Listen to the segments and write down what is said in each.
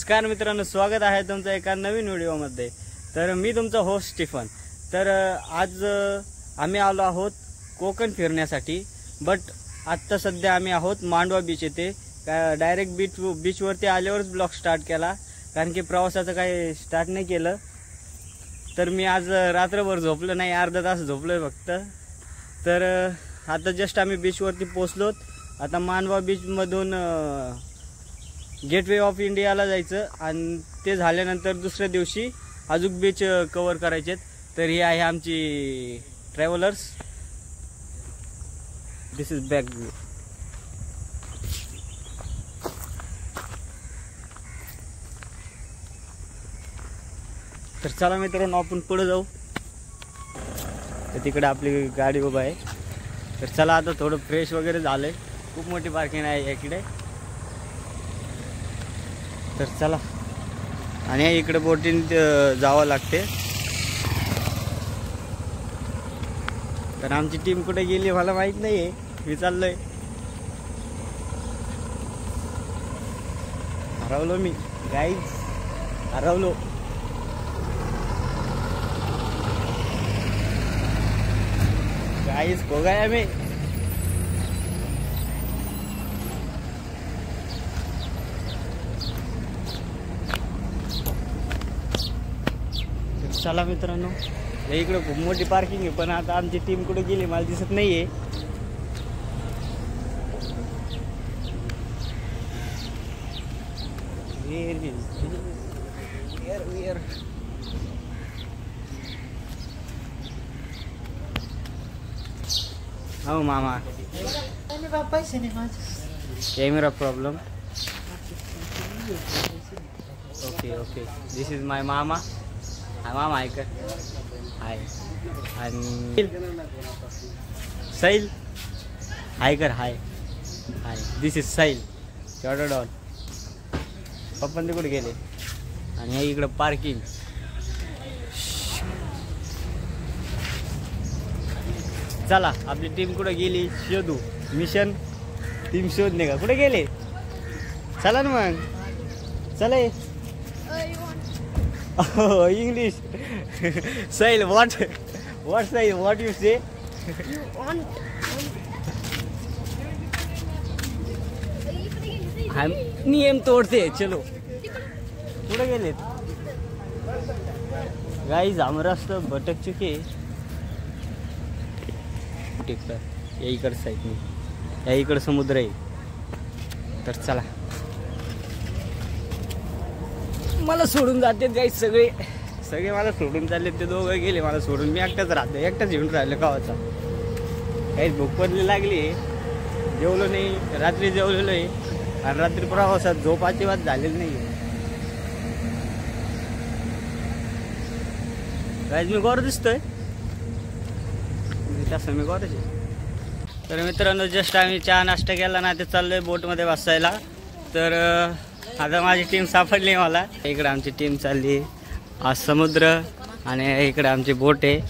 नमस्कार मित्रांनो, स्वागत आहे तुमचं एका नवीन व्हिडिओमध्ये। तर मी तुमचा होस्ट स्टीफन। तर आज आम्ही आलो आहोत कोकण फिरण्यासाठी। बट आता सध्या आम्ही आहोत मांडवा बीच येथे। डायरेक्ट बीचवरती आल्यावरच ब्लॉग स्टार्ट केला, कारण की प्रवासाचं काही स्टार्ट नाही केलं। तर मी आज रात्रभर झोपलो नाही, अर्धा तास झोपलोय फक्त। तर आता जस्ट आम्ही बीचवरती पोहोचलोत। आता मांडवा बीचमधून गेटवे ऑफ इंडियाला जायचं आणि ते झाल्यानंतर दुसऱ्या दिवशी अजून बीच कव्हर करायचे। तर ही आहे आमची travellers. This is back view. तर चला मित्रांनो, आपण पुढे जाऊ। तर तिकडे आपली गाडी उभा आहे। तर चला, आता थोडं फ्रेश वगैरे झालंय। खूप मोठी पार्किंग आहे इकडे। तर चला, आणि इकडे बोटीने जावं लागते। तर आमची टीम कुठे गेली मला माहित नाहीये, मी चाललोय। हरवलो मी गाईज, हरवलो। गाईज खो गया मैं। चला मित्रांनो, इकडे खूप मोठी पार्किंग आहे, पण आता आमची टीम कुठे गेली मला दिसत नाहीये। हो मामा, camera problem. Okay okay, this is my मामा। हाय मामा, हाय कर, हाय। आणि साहिल, हाय कर, हाय हाय। दिस इज साहिल शॉर्ट डॉन। पप्पन ते कुठे गेले? आणि इकडं पार्किंग। चला, आपली टीम कुठे गेली शोधू। मिशन टीम शोधणे का, कुठे गेले? चला ना मग, चला। Oh, English. Sahil, what Sahil? What you say? हम नियम तोड़ते। चलो, कुठे गेलेत गाइस? हम रास्ता भटक चुके। या इकडे साईडने, या इकडे समुद्र आहे। तर चला, मला सोडून जाते गाईस। सगळे मला सोडून चालले। ते दोघं गेले मला सोडून, मी एकटाच राहतो, एकटाच येऊन राहिलो गावाचा। काही भूक पडली लागली, जेवलो नाही, रात्री जेवलेलो आहे। आणि रात्री प्रवासात झोप अजिबात झालेली नाही गाईस। मी गोर दिसतोय तसं, मी गोरच आहे। तर मित्रांनो, जस्ट आम्ही चहा नाश्ता केला ना, ते चाललोय बोटमध्ये बसायला। तर आता माझी टीम सापडली मला। इकडे आमची टीम चालली, आज समुद्र, आणि इकडे आमची बोट आहे।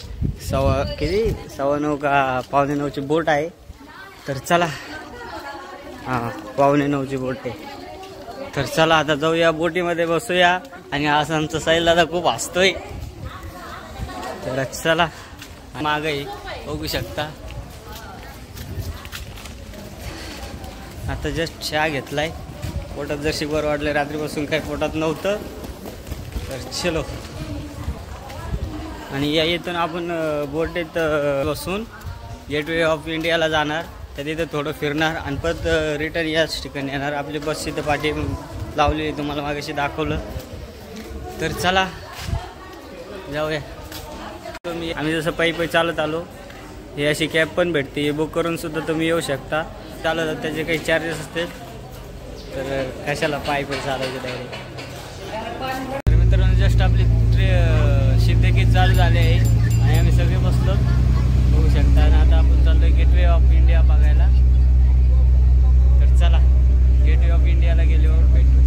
9:15 का 9:45ची बोट आहे। तर चला, हां 9:45ची बोट आहे। तर चला, आता जाऊया बोटीमध्ये, बसूया। आणि आज आमचा साहिल दादा खूप हसतोय। तर चला, मागे बघू शकता। आता जस्ट चहा घेतलाय, पोटात जशी बरं वाटलं, रात्रीपासून काही पोटात नव्हतं। तर चलो, आणि या इथून आपण बोटीत बसून गेटवे ऑफ इंडियाला जाणार। तर तिथं थोडं फिरणार आणि परत रिटर्न याच ठिकाणी येणार। आपली बस तिथं पाठी लावली, तुम्हाला मागाशी दाखवलं। तर चला जाऊया। आम्ही जसं पायी चालत आलो, ही अशी कॅब पण भेटते, बुक करून सुद्धा तुम्ही येऊ शकता। चालत त्याचे काही चार्जेस असते, तर कशाला पायी चालायचं डायरेक्ट। तर मित्रांनो, जस्ट आपली सिद्धगी चालू झाली आहे आणि आम्ही सगळे बसलो, बघू शकता। आणि आता आपण चाललोय गेटवे ऑफ इंडिया बघायला। तर चला, गेटवे ऑफ इंडियाला गेल्यावर भेटू।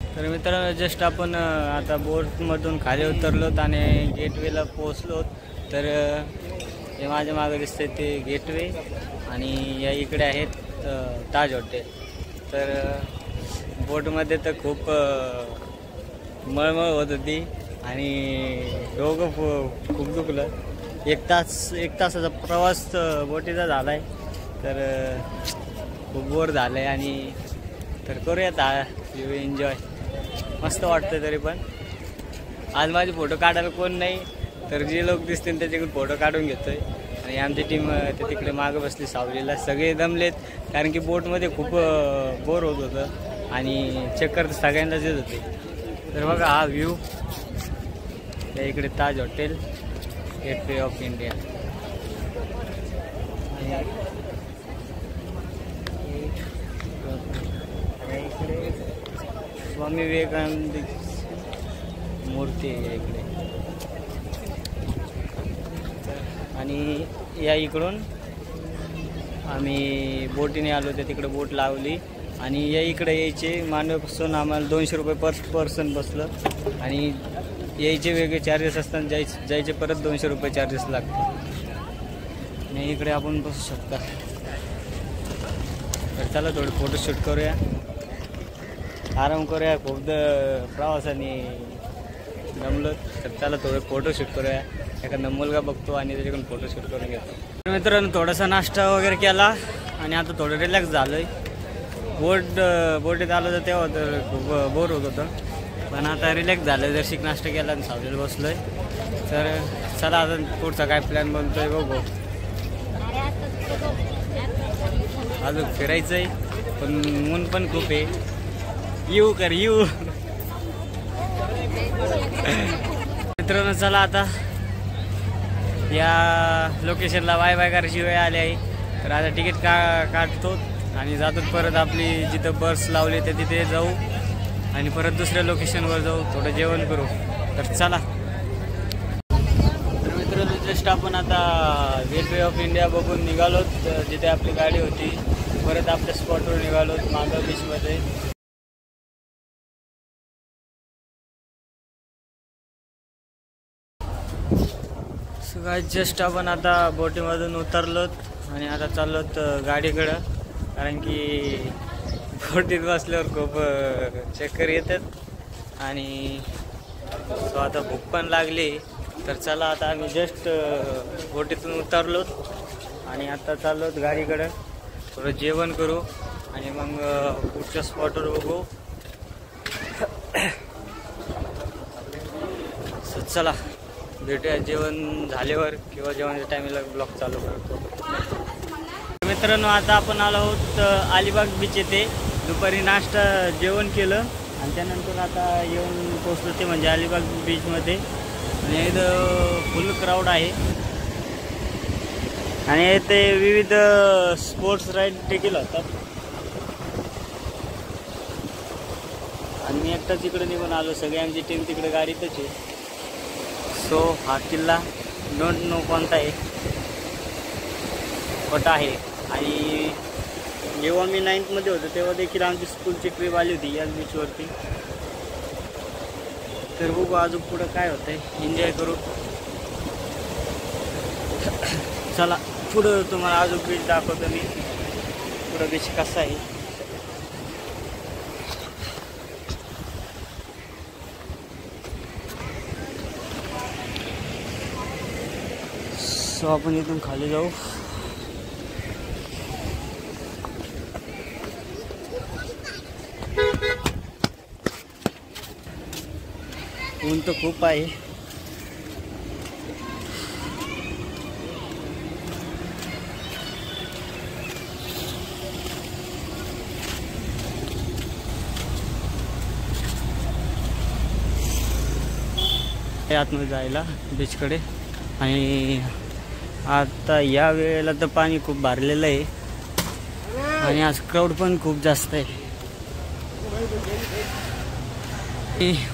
तर मित्रांनो, जस्ट आपण आता बोटमधून खाली उतरलोत आणि गेटवेला पोहोचलोत। तर हे माझ्या मागे दिसते ते गेटवे आणि या इकडे आहेत ताज हॉटेल. तर बोटमध्ये तर खूप मळमळ होत होती आणि डोकं खूप दुखलं. एक तासाचा प्रवास बोटीचा झाला आहे. तर खूप बोर झालं आहे आणि तर करूयात यू एन्जॉय. मस्त वाटतं. तरी पण आज माझे फोटो काढायला कोण नाही, तर जे लोक दिसतील त्याच्याकडून फोटो काढून घेतो आहे. आणि आमची टीम ते तिकडे मागं बसली सावलीला. सगळे दमलेत कारण की बोटमध्ये खूप बोर होत होतं आणि चक्कर तर सगळ्यांनाच येत होते. तर बघा हा व्ह्यू. त्या इकडे ताज हॉटेल, गेटवे ऑफ इंडिया. इकडे स्वामी विवेकानंद मूर्ती आहे इकडे. आणि या इकडून आम्ही बोटीने आलो तर तिकडे बोट लावली आणि या इकडे यायचे मानवपासून आम्हाला 200 रुपये पर पर्सन बसलं आणि यायचे वेगळे चार्जेस असतात. जायचे परत 200 रुपये चार्जेस लागतात. आणि इकडे आपण बसू शकता. तर चला थोडं फोटोशूट करूया, आराम करूया. खूप प्रवासाने जमलो. तर चला थोडं फोटोशूट करूया. एखादा मुलगा बघतो आणि त्याच्याकडून फोटोशूट करून घेतो. मित्रांनो थोडासा नाश्ता वगैरे केला आणि आता थोडं रिलॅक्स झालं आहे. बोटीत आलो तर तेव्हा तर खूप बोर होत होतं, पण आता रिलॅक्स झालं. जर नाश्ता केला आणि सावलीला बसलो आहे. तर चला आता पुढचा काय प्लॅन बनतो आहे बघू. अजून फिरायचं आहे पण ऊन पण खूप आहे. येऊ मित्रांनो चला आता या लोकेशनला बाय करायची वेळ आली आहे. तर आता तिकीट काढतो आणि जातो परत. आपली जिथं बस लावली तर तिथे जाऊ आणि परत दुसऱ्या लोकेशनवर जाऊ, थोडं जेवण करू. तर चला. तर मित्रांनो जस्ट आपण आता गेटवे ऑफ इंडिया बघून निघालो. जिथे आपली गाडी होती परत आपल्या स्पॉटवर निघालो मागं बीचमध्ये. जस्ट आपण आता बोटीमधून उतरलोत आणि आता चाललोत गाडीकडं, कारण की बोटीत बसल्यावर खूप चक्कर येतात आणि सो आता भूक पण लागली. तर चला आता आम्ही जस्ट बोटीतून उतरलोत आणि आता चाललोत गाडीकडं. थोडं जेवण करू आणि मग पुढच्या स्पॉटवर बघू. सो चला भेटूया जेवण झाल्यावर किंवा जेवणाच्या टायमिंगला ब्लॉग चालू करतो. मित्रांनो आता आपण आलो आहोत अलिबाग बीच येथे. दुपारी नाश्ता जेवण केलं आणि त्यानंतर आता येऊन पोचलो ते म्हणजे अलिबाग बीचमध्ये. आणि इथं फुल क्राऊड आहे आणि इथे विविध स्पोर्ट्स राईड देखील होतात. आणि मी एकटाच इकडे निघून आलो. सगळी आमची टीम तिकडे गाडीतच आहे. सो हा किल्ला डोंट नो कोणता आहे कोणता आहे. आणि जेव्हा मी 9th होतो तेव्हा देखील आमची स्कूलची ट्रिप आली होती याच बीचवरती. तर बघू अजून पुढं काय होतं आहे, एन्जॉय करू. चला पुढं तुम्हाला अजून बीच दाखवतो मी. पुढं बीच कसा आहे. सो आपण इथून खाली जाऊ. ऊन तर खूप आहे. आतमध्ये जायला बीचकडे. आणि आता या वेळेला तर पाणी खूप भरलेलं आहे आणि आज क्राऊड पण खूप जास्त आहे.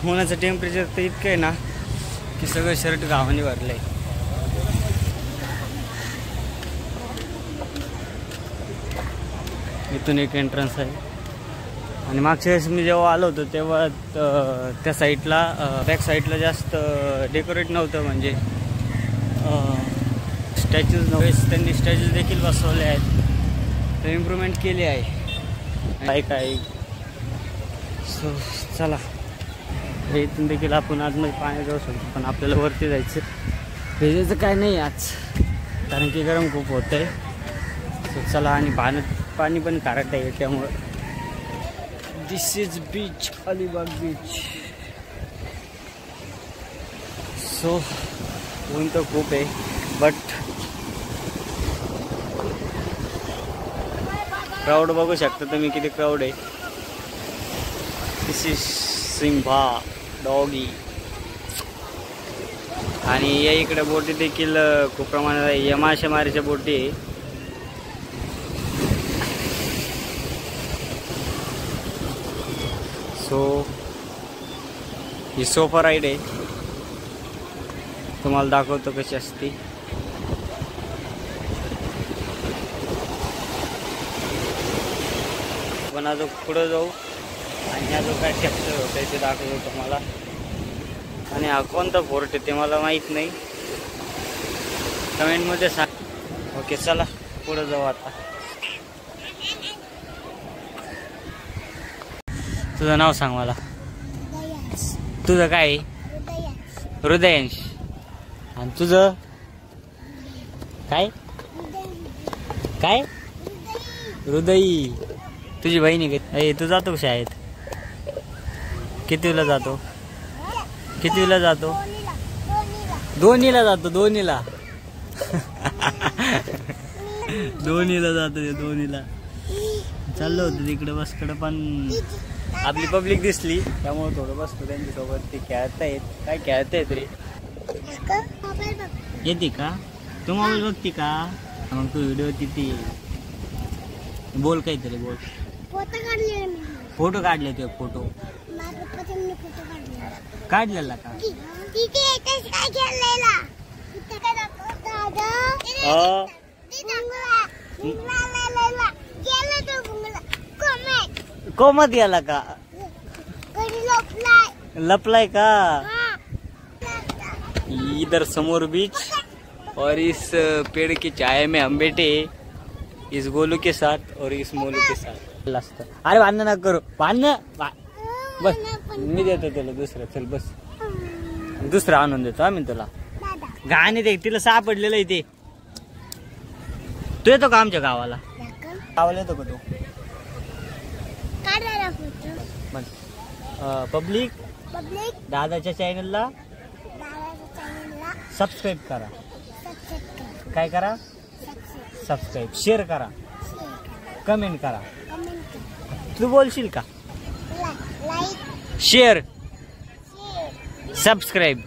उन्हाचं टेम्परेचर तर इतकं आहे ना की सगळं शर्ट घामाने भरलं आहे. इथून एक एंट्रन्स आहे. आणि मागच्या वेळेस मी जेव्हा आलो होतो तेव्हा त्या साईडला बॅक साईडला जास्त डेकोरेट नव्हतं, म्हणजे स्टॅच्यूज नव्हे, त्यांनी स्टॅच्यूज देखील बसवले आहेत, तर इम्प्रूव्हमेंट केली आहे काय. सो चला, हे इथून देखील आपण आतमध्ये पाणी जाऊ शकतो, पण आपल्याला वरती जायचं. भेजायचं काय नाही आज, कारण की गरम खूप होतं आहे. सो चला, आणि पाणी पण खारट आहे त्यामुळं. This is beach, Alibag beach. So ऊन तर खूप आहे, बट क्राऊड बघू शकता तुम्ही किती क्राऊड आहे. दिस इज सिम्बा डॉगी. आणि या इकडे बोटी देखील खूप प्रमाणात आहे, या मासेमारीच्या बोटी आहे. सो ही सोफा राईड आहे, तुम्हाला दाखवतो कशी असते. पण अजून पुढं जाऊ आणि अजून काय कॅप्चर होतं आहे ते दाखवतो तुम्हाला. आणि हा कोणता फोर्ट आहे ते मला माहीत नाही, कमेंटमध्ये सांग. ओके चला पुढं जाऊ आता. तुझं नाव सांग मला. तुझं काय? हृदयांश. आणि तुझं काय? काय? हृदयी. तुझी बहिणी काय? तू जातो शाळेत? कितीला जातो? कितीला जातो? दोन्हीला जातो. दोन्हीला दोन्हीला जातो ते, दोन्हीला. चाललो होतं तिकडे बसकडं, पण आपली पब्लिक दिसली त्यामुळे थोडं बसतो त्यांच्यासोबत. ते खेळतायत. काय खेळतायत रे? येते का? तू मोबाईल बघते का? मग तू व्हिडिओ तिथे बोल, काहीतरी बोल. फोटो काढले ते. फोटो काढलेला का? कोमत गेला का? लपलाय का? इधर समोर बीच, और इस पेड़ की छाया में हम बैठे, इस गोलू के साथ और इस मोलू के साथ. अरे भांडण नका करू. भांडण बस, मी देतो तुला दुसरं. चल बस, दुसरं आणून देतो आम्ही तुला. गाणे ते तिला सापडलेलं आहे ते. तू येतो का आमच्या गावाला? गावाला येतो का तू? पब्लिक दादाच्या चॅनलला सबस्क्राईब करा. काय करा? सबस्क्राईब. शेअर करा, कमेंट करा. तू बोलशील का? Share, subscribe.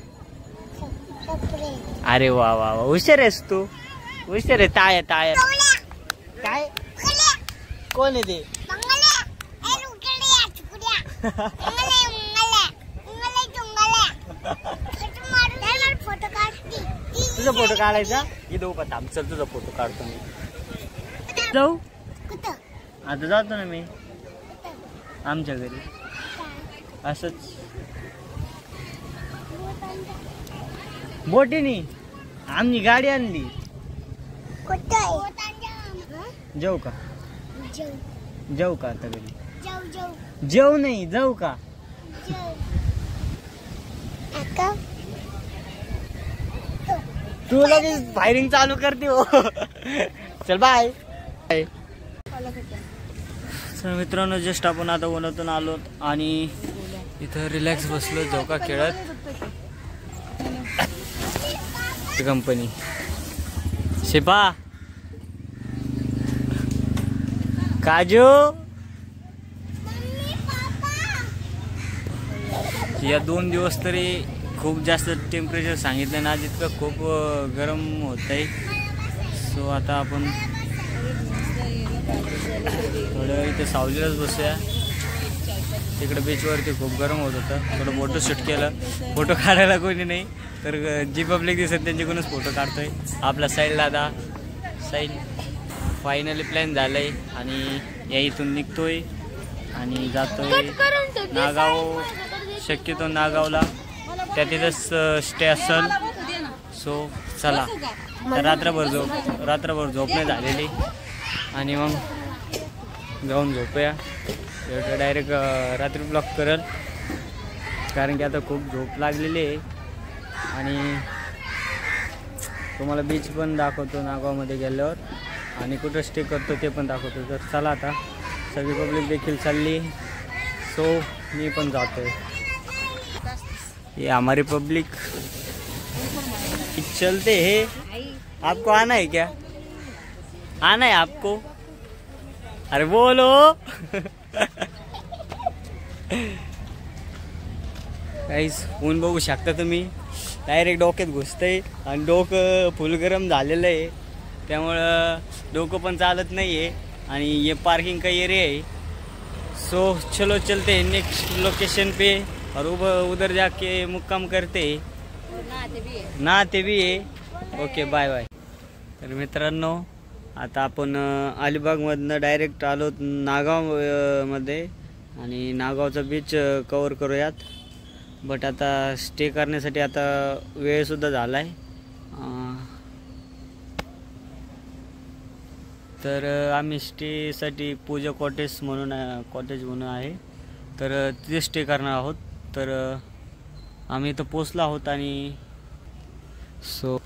अरे वा वा वा, हुशार आहेस तू. हुशार आहे. टाळ्या टाळ्या. काय? कोण आहे ते? तुझा फोटो काढायचा? इथं उभा थांब. चल तुझा फोटो काढतो मी. जाऊ आता. जातो ना मी आमच्या घरी. असंच बोटीनी आम्ही गाडी आणली. जाऊ का? जाऊ का आता घरी? जेव नाही, जाऊ का? तू लगेच फायरिंग चालू करते हो. चल बाय. तर मित्रांनो, जस्ट आपण आता उन्हातून आलो आणि इथं रिलॅक्स बसलो झोका खेळत. कंपनी शिपा काजू. या 2 दिवस तरी खूप जास्त टेम्परेचर सांगितलं ना, जितकं खूप गरम होत आहे. सो आता आपण थोडं इथे सावलीलाच बसूया. तिकडे बीचवरती खूप गरम होत होतं. थोडं फोटोशूट केलं. फोटो काढायला कोणी नाही, तर जी पब्लिक दिसत त्यांच्याकडूनच फोटो काढतोय. आपला साईल दादा, साईल. फायनली प्लॅन झालंय आणि या इथून निघतोय आणि जातोय नागाव. शक्यतो नागावला त्या तिथंच स्टे असेल. सो चला तर रात्रभर झोप नाही झालेली आणि मग जाऊन झोपूया. डायरेक्ट रात्री ब्लॉक करल कारण की आता खूप झोप लागलेली आहे. आणि तुम्हाला बीच पण दाखवतो नागावमध्ये गेल्यावर आणि कुठं स्टे करतो ते पण दाखवतो. तर चला आता सगळी पब्लिक देखील चालली सो मी पण जातोय. ये हमारी पब्लिक चलते हैं. आपको आना है क्या? आना है आपको? अरे बोलो. काहीच ऊन बघू शकता तुम्ही डायरेक्ट डोक्यात घुसतंय आणि डोकं फुल गरम झालेलं आहे त्यामुळं डोकं पण चालत नाही आहे. आणि ये पार्किंग का एरिया है. सो चलो चलते हैं नेक्स्ट लोकेशन पे और उधर जाके मुक्काम करते नहाते भी है. Okay bye bye. तर मित्रांनो आता आपण अलिबागमधनं डायरेक्ट आलो नागाव मध्ये आणि नागावचा बीच कवर करूयात. बट आता स्टे करण्यासाठी आता वेळसुद्धा झाला आहे. तर आम्ही स्टेसाठी पूजा कॉटेज म्हणून आहे तर तिथे स्टे करणार आहोत. तर आम्ही इथं पोचलो आहोत आणि सो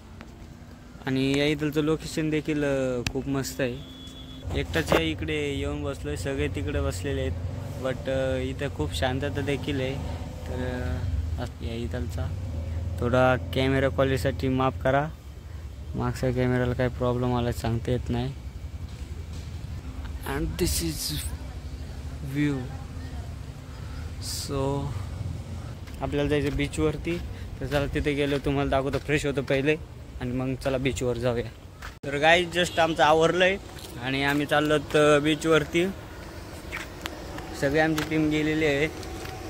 आणि या इथलचं लोकेशन देखील खूप मस्त आहे. एकटाच इकडे येऊन बसलो आहे, सगळे तिकडे बसलेले आहेत बट इथं खूप शांतता देखील आहे. तर या इथलचा थोडा कॅमेरा क्वालिटीसाठी माफ करा, मागच्या कॅमेराला काही प्रॉब्लेम आला सांगता येत नाही. And this is view. So आपल्याला जायचं बीचवरती. तर चला तिथे गेलो तुम्हाला दाखवतो, फ्रेश होतो पहिले आणि मग चला बीचवर जाऊया. तर गाईज जस्ट आमचं आवरलं आहे आणि आम्ही चाललोत बीचवरती. सगळी आमची टीम गेलेली आहे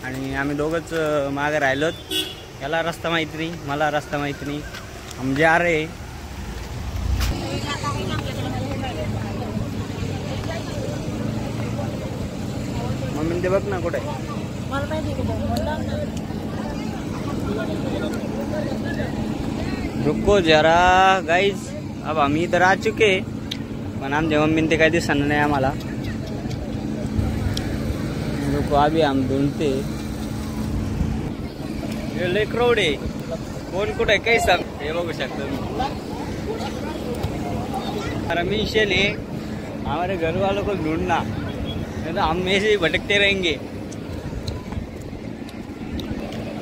आणि आम्ही दोघंच मागे राहिलोत. याला रस्ता माहीत नाही, मला रस्ता माहीत नाही. हम जा रहे हैं. मम्मी ते बघ ना कुठे रुको जरा गाइज. अब हम इधर आ चुके पण आमच्या मम्मीने ते काही दिसणार नाही आम्हाला. रुको अभी हम ढूंढते. लय क्राउड आहे, कोण कुठे काही सांग. हे बघू शकतो मिशन है हमारे घर वालों को ढूंढना, नहीं तो हम ऐसे ही भटकते रहेंगे.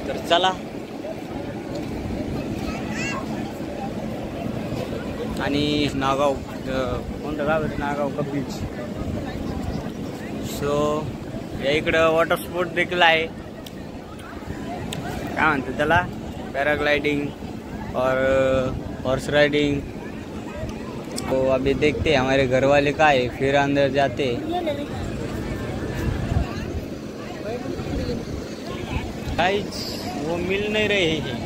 तर चला आणि नागाव कोणतं गाव आहे? नागाव का बीच. सो या इकडं वॉटर स्पोर्ट देखील आहे. क्या म्हणते त्याला? पैराग्लाइडिंग और हॉर्स राइडिंग. तो अभी देखते हैं हमारे घर वाले का है, फिर अंदर जाते. गाइस वो मिल नहीं रहे हैं,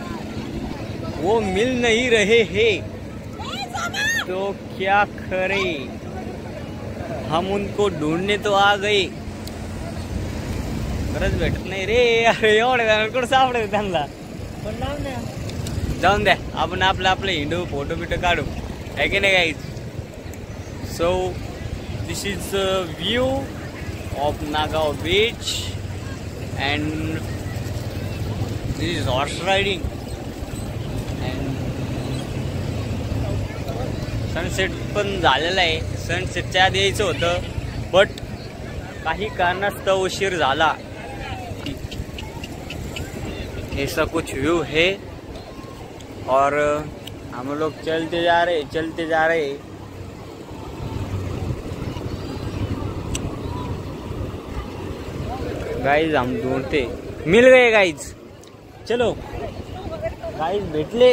वो मिल नहीं रहे हैं तो क्या करें. हम उनको ढूंढने तो आ गए, खरंच भेटत नाही रे. अरे एवढं कुठं सापडेल त्यांना. जाऊन द्या, आपण आपलं हिंडू फोटो बिटो काढू आहे की नाही guys. So this is view of Nagaon beach and this is horse riding and sunset पण झालेला आहे. सनसेटच्या आधी यायचं होतं बट काही कारणास्तव उशीर झाला. ऐसा कुछ व्यू है और हम लोग चलते जा रहे. गाइज हम ढूंढते, मिल गए गाइज. चलो गाइज भेटले,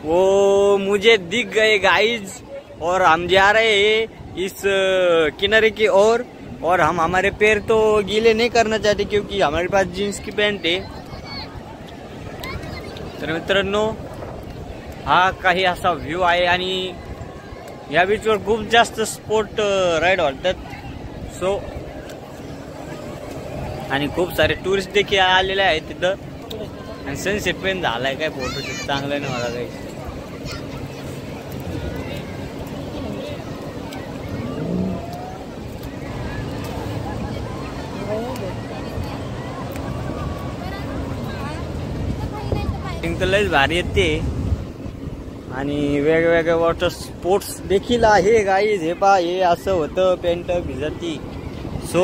वो मुझे दिख गए गाइज. और हम जा रहे हैं इस किनारे की ओर और हम हमारे पैर तो गीले नहीं करना चाहते क्योंकि हमारे पास जीन्स की पैंट है. तर मित्रांनो हा काही असा व्ह्यू आहे आणि या बीचवर खूप जास्त स्पोर्ट राईड वाटतात. सो आणि खूप सारे टुरिस्ट देखील आलेले आहेत तिथं आणि सनसेट पण झालाय. काय फोटोशूट चांगलं नाही मला काही. मग तर लयच भारी येते. आणि वेगवेगळे वॉटर स्पोर्ट्स देखील आहे गाईज. हे पहा, हे असं होतं पॅन्ट भिजती. सो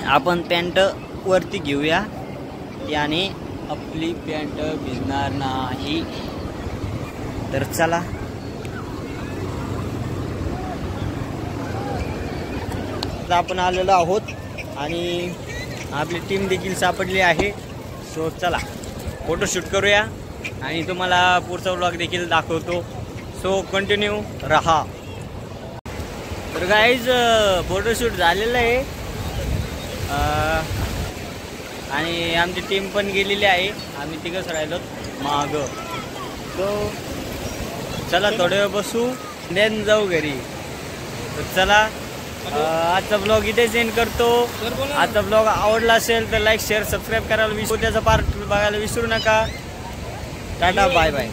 आपण पॅन्ट वरती घेऊया, त्याने आपली पॅन्ट भिजणार नाही. तर चला, आपण आलेलो आहोत आणि आपली टीम देखील सापडली आहे. सो चला फोटोशूट करूया आणि तुम्हाला पुढचा व्लॉग देखील दाखवतो. सो कंटिन्यू रहा. तर गाईज फोटोशूट झालेलं आहे आणि आमची टीम पण गेलेली आहे. आम्ही तिघंच राहिलो माग. सो चला थोडे वेळ बसू देन जाऊ घरी. तर चला, आजचा ब्लॉग इथेच एंड करतो. आजचा ब्लॉग आवडला असेल तर लाईक शेअर सबस्क्राईब करायला विसरू, त्याचा पार्ट बघायला विसरू नका. Tata bye bye.